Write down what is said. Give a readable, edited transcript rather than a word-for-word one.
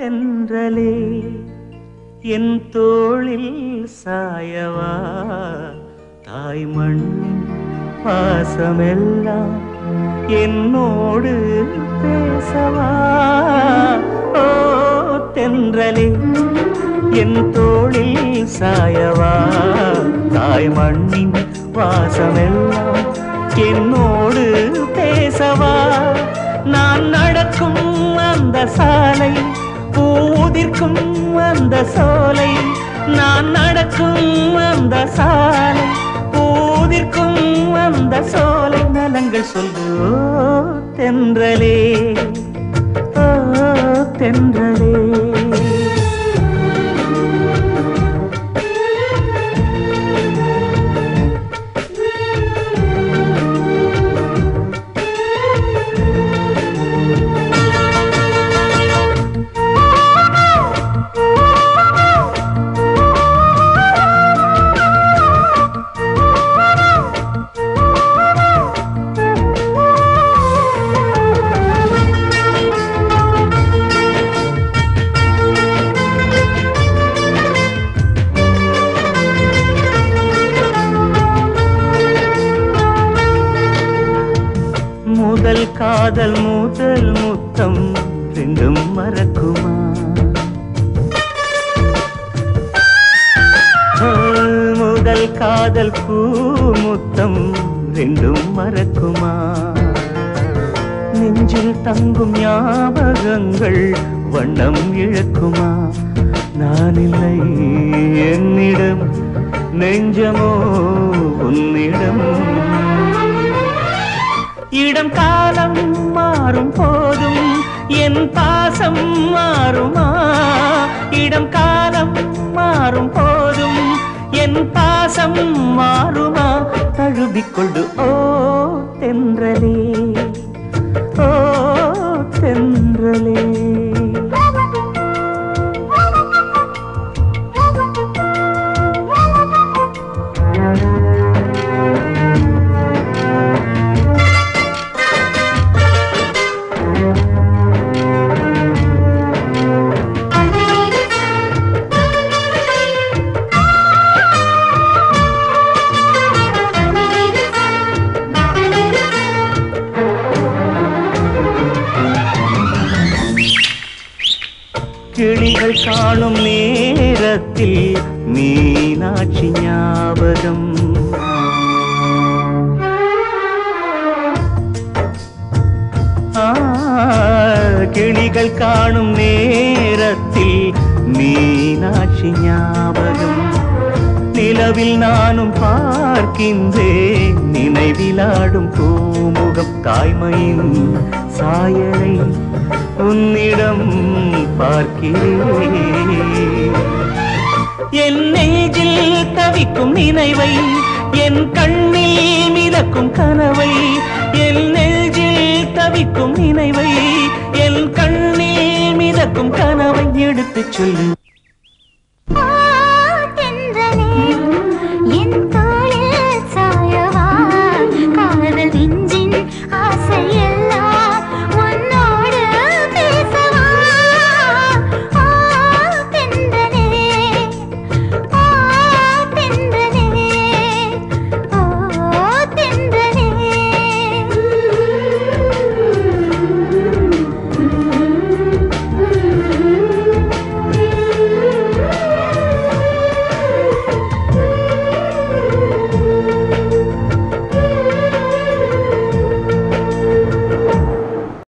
தென்றலே என் தோளில் சாயவா தாய் மண்ணின் பாசமெல்லாம் என்னோடு பேசவா ஓ தென்றலே என் தோளில் சாயவா தாய் மண்ணின் வாசமெல்லாம் என்னோடு பேசவா நான் நடக்கும் அந்த சாலை பூதிர்க்கும் அந்த சோலை நான் நடக்கும் அந்த சாலை பூதிர்க்கும் அந்த சோலை நலங்கள் சொல்லு தென்றலே ஓ தென்றலே முதல் காதல் முதல் முத்தம் ரெண்டும் மறக்குமா முதல் காதல் பூ முத்தம் ரெண்டும் மறக்குமா நெஞ்சில் தங்கும் ஞாபகங்கள் வண்ணம் இழக்குமா நான் இல்லை என்னிடம் நெஞ்சமோ உன்னிடம் இடம் காலம் மாறும் போதும் என் பாசம் மாறுமா இடம் காலம் மாறும் போதும் என் பாசம் மாறுமா தழுவிக்கொண்டு ஓ தென்றலே ஓ தென்றலே கிளிகள் காணும் நேரத்தில் மீனாட்சி ஞாபகம் கிளிகள் காணும் நேரத்தில் மீனாட்சி ஞாபகம் நிலவில் நானும் பார்க்கின்றேன் நினைவிலாடும் பூமுகம் தாய்மையின் சாயலை உன்னிடம் பார்க்கிறேன் என் நெஞ்சில் தவிக்கும் நினைவை என் கண்ணில் மிதக்கும் கனவை என் நெஞ்சில் தவிக்கும் நினைவை என் கண்ணில் மிதக்கும் கனவை எடுத்துச் சொல்லு